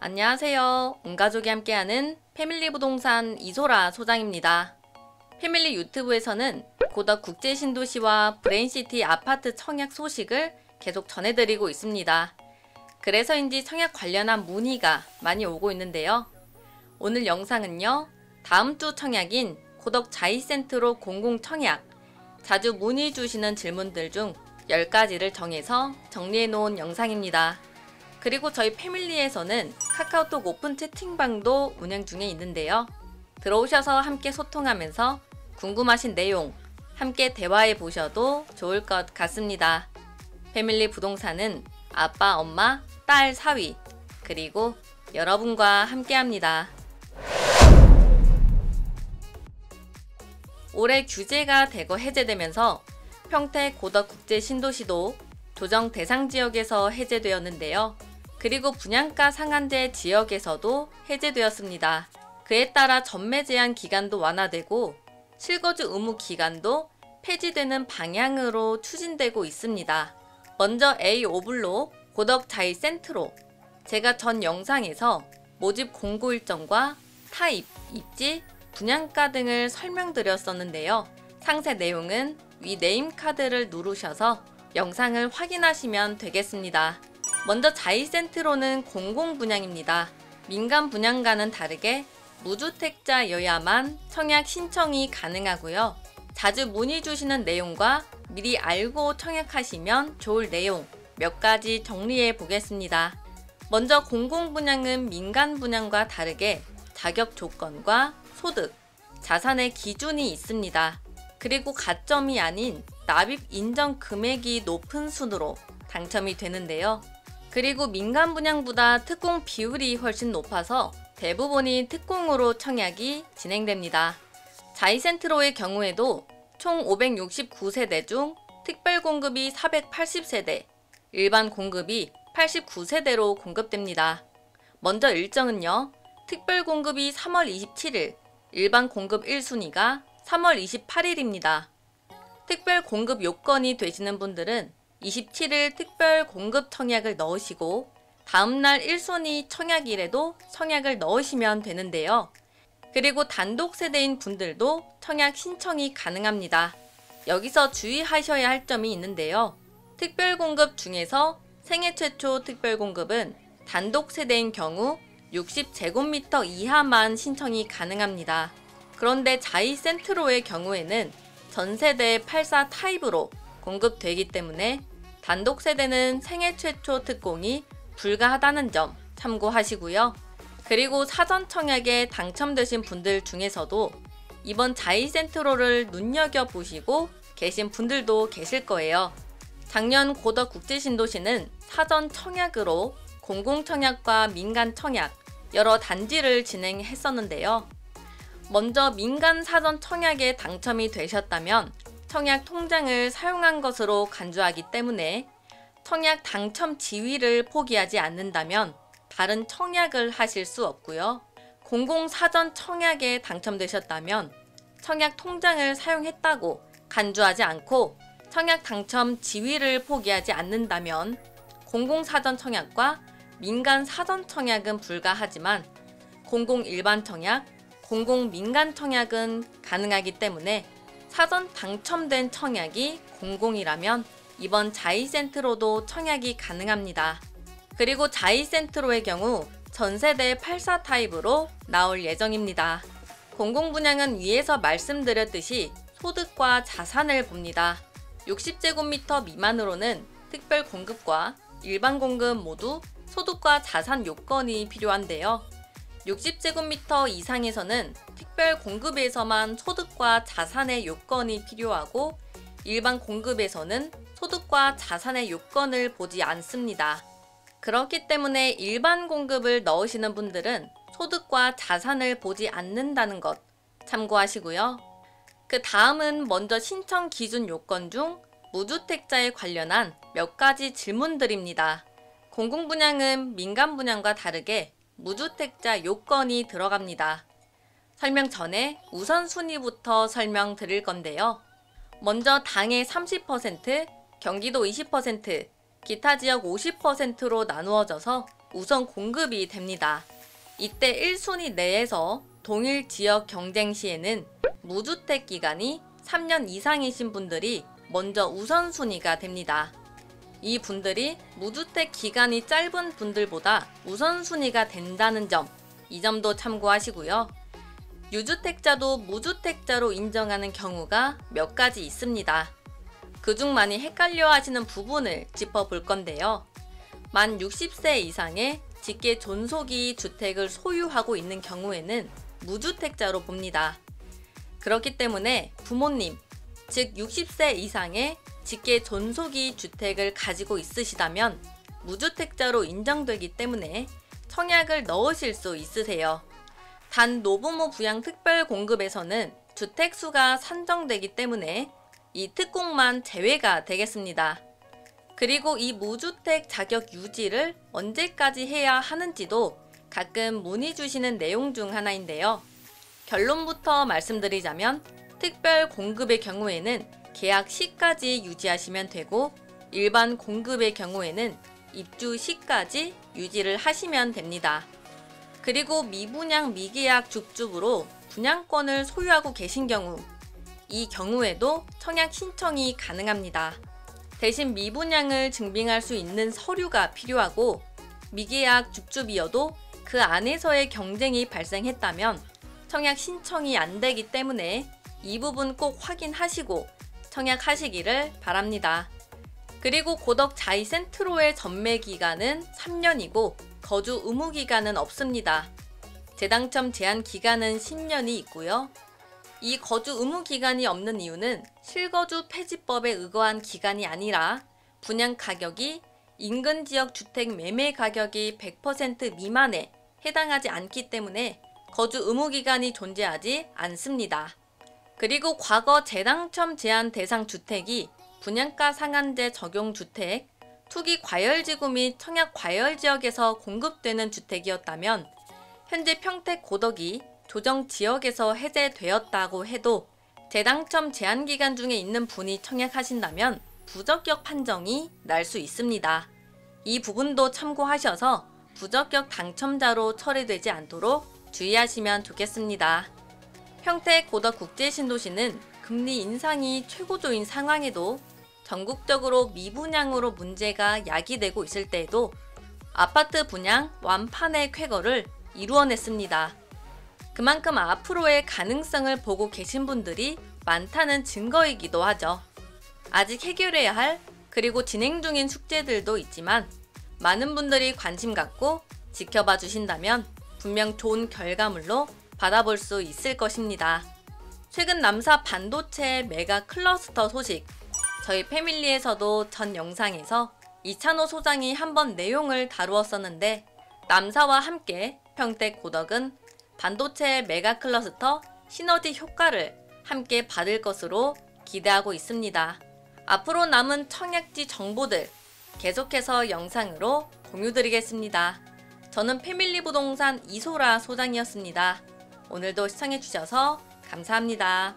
안녕하세요. 온 가족이 함께하는 패밀리 부동산 이소라 소장입니다. 패밀리 유튜브에서는 고덕 국제신도시와 브레인시티 아파트 청약 소식을 계속 전해드리고 있습니다. 그래서인지 청약 관련한 문의가 많이 오고 있는데요. 오늘 영상은요, 다음 주 청약인 고덕 자이센트로 공공청약, 자주 문의 주시는 질문들 중 10가지를 정해서 정리해 놓은 영상입니다. 그리고 저희 패밀리에서는 카카오톡 오픈 채팅방도 운영 중에 있는데요. 들어오셔서 함께 소통하면서 궁금하신 내용 함께 대화해 보셔도 좋을 것 같습니다. 패밀리 부동산은 아빠, 엄마, 딸, 사위, 그리고 여러분과 함께합니다. 올해 규제가 대거 해제되면서 평택 고덕 국제신도시도 조정 대상 지역에서 해제되었는데요. 그리고 분양가 상한제 지역에서도 해제되었습니다. 그에 따라 전매 제한 기간도 완화되고 실거주 의무 기간도 폐지되는 방향으로 추진되고 있습니다. 먼저 A5블록 고덕 자이센트로, 제가 전 영상에서 모집 공고 일정과 타입, 입지, 분양가 등을 설명드렸었는데요. 상세 내용은 위 네임카드를 누르셔서 영상을 확인하시면 되겠습니다. 먼저 자이센트로는 공공분양입니다. 민간 분양과는 다르게 무주택자여야만 청약 신청이 가능하고요. 자주 문의 주시는 내용과 미리 알고 청약하시면 좋을 내용 몇 가지 정리해 보겠습니다. 먼저 공공분양은 민간 분양과 다르게 자격 조건과 소득, 자산의 기준이 있습니다. 그리고 가점이 아닌 납입 인정 금액이 높은 순으로 당첨이 되는데요. 그리고 민간 분양보다 특공 비율이 훨씬 높아서 대부분이 특공으로 청약이 진행됩니다. 자이센트로의 경우에도 총 569세대 중 특별 공급이 480세대, 일반 공급이 89세대로 공급됩니다. 먼저 일정은요, 특별 공급이 3월 27일, 일반 공급 1순위가 3월 28일입니다. 특별 공급 요건이 되시는 분들은 27일 특별 공급 청약을 넣으시고 다음날 1순위 청약일에도 청약을 넣으시면 되는데요. 그리고 단독 세대인 분들도 청약 신청이 가능합니다. 여기서 주의하셔야 할 점이 있는데요. 특별 공급 중에서 생애 최초 특별 공급은 단독 세대인 경우 60제곱미터 이하만 신청이 가능합니다. 그런데 자이센트로의 경우에는 전세대 84 타입으로 공급되기 때문에 단독 세대는 생애 최초 특공이 불가하다는 점 참고하시고요. 그리고 사전 청약에 당첨되신 분들 중에서도 이번 자이센트로를 눈여겨보시고 계신 분들도 계실 거예요. 작년 고덕 국제신도시는 사전 청약으로 공공청약과 민간 청약 여러 단지를 진행했었는데요. 먼저 민간 사전 청약에 당첨이 되셨다면 청약 통장을 사용한 것으로 간주하기 때문에 청약 당첨 지위를 포기하지 않는다면 다른 청약을 하실 수 없고요. 공공 사전 청약에 당첨되셨다면 청약 통장을 사용했다고 간주하지 않고 청약 당첨 지위를 포기하지 않는다면 공공 사전 청약과 민간 사전 청약은 불가하지만 공공 일반 청약, 공공 민간 청약은 가능하기 때문에 사전 당첨된 청약이 공공이라면 이번 자이센트로도 청약이 가능합니다. 그리고 자이센트로의 경우 전세대 84 타입으로 나올 예정입니다. 공공분양은 위에서 말씀드렸듯이 소득과 자산을 봅니다. 60제곱미터 미만으로는 특별 공급과 일반 공급 모두 소득과 자산 요건이 필요한데요. 60제곱미터 이상에서는 특별 공급에서만 소득과 자산의 요건이 필요하고 일반 공급에서는 소득과 자산의 요건을 보지 않습니다. 그렇기 때문에 일반 공급을 넣으시는 분들은 소득과 자산을 보지 않는다는 것 참고하시고요. 그 다음은 먼저 신청 기준 요건 중 무주택자에 관련한 몇 가지 질문들입니다. 공공분양은 민간분양과 다르게 무주택자 요건이 들어갑니다. 설명 전에 우선순위부터 설명드릴 건데요. 먼저 당해 30%, 경기도 20%, 기타 지역 50%로 나누어져서 우선 공급이 됩니다. 이때 1순위 내에서 동일 지역 경쟁 시에는 무주택 기간이 3년 이상이신 분들이 먼저 우선순위가 됩니다. 이 분들이 무주택 기간이 짧은 분들보다 우선순위가 된다는 점, 이 점도 참고하시고요. 유주택자도 무주택자로 인정하는 경우가 몇 가지 있습니다. 그중 많이 헷갈려 하시는 부분을 짚어볼 건데요. 만 60세 이상의 직계 존속이 주택을 소유하고 있는 경우에는 무주택자로 봅니다. 그렇기 때문에 부모님, 즉 60세 이상의 직계 존속이 주택을 가지고 있으시다면 무주택자로 인정되기 때문에 청약을 넣으실 수 있으세요. 단 노부모 부양 특별 공급에서는 주택수가 산정되기 때문에 이 특공만 제외가 되겠습니다. 그리고 이 무주택 자격 유지를 언제까지 해야 하는지도 가끔 문의 주시는 내용 중 하나인데요. 결론부터 말씀드리자면 특별 공급의 경우에는 계약 시까지 유지하시면 되고, 일반 공급의 경우에는 입주 시까지 유지를 하시면 됩니다. 그리고 미분양 미계약 줍줍으로 분양권을 소유하고 계신 경우, 이 경우에도 청약 신청이 가능합니다. 대신 미분양을 증빙할 수 있는 서류가 필요하고, 미계약 줍줍이어도 그 안에서의 경쟁이 발생했다면 청약 신청이 안 되기 때문에 이 부분 꼭 확인하시고 청약하시기를 바랍니다. 그리고 고덕 자이센트로의 전매 기간은 3년이고 거주 의무 기간은 없습니다. 재당첨 제한 기간은 10년이 있고요. 이 거주 의무 기간이 없는 이유는 실거주 폐지법에 의거한 기간이 아니라 분양 가격이 인근 지역 주택 매매 가격이 100% 미만에 해당하지 않기 때문에 거주 의무 기간이 존재하지 않습니다. 그리고 과거 재당첨 제한 대상 주택이 분양가 상한제 적용 주택, 투기 과열지구 및 청약 과열지역에서 공급되는 주택이었다면 현재 평택 고덕이 조정 지역에서 해제되었다고 해도 재당첨 제한 기간 중에 있는 분이 청약하신다면 부적격 판정이 날 수 있습니다. 이 부분도 참고하셔서 부적격 당첨자로 처리되지 않도록 주의하시면 좋겠습니다. 평택 고덕 국제신도시는 금리 인상이 최고조인 상황에도 전국적으로 미분양으로 문제가 야기되고 있을 때에도 아파트 분양 완판의 쾌거를 이루어냈습니다. 그만큼 앞으로의 가능성을 보고 계신 분들이 많다는 증거이기도 하죠. 아직 해결해야 할 그리고 진행 중인 숙제들도 있지만 많은 분들이 관심 갖고 지켜봐 주신다면 분명 좋은 결과물로 받아볼 수 있을 것입니다. 최근 남사 반도체 메가 클러스터 소식, 저희 패밀리에서도 전 영상에서 이찬호 소장이 한번 내용을 다루었었는데, 남사와 함께 평택 고덕은 반도체 메가 클러스터 시너지 효과를 함께 받을 것으로 기대하고 있습니다. 앞으로 남은 청약지 정보들 계속해서 영상으로 공유드리겠습니다. 저는 패밀리 부동산 이소라 소장이었습니다. 오늘도 시청해주셔서 감사합니다.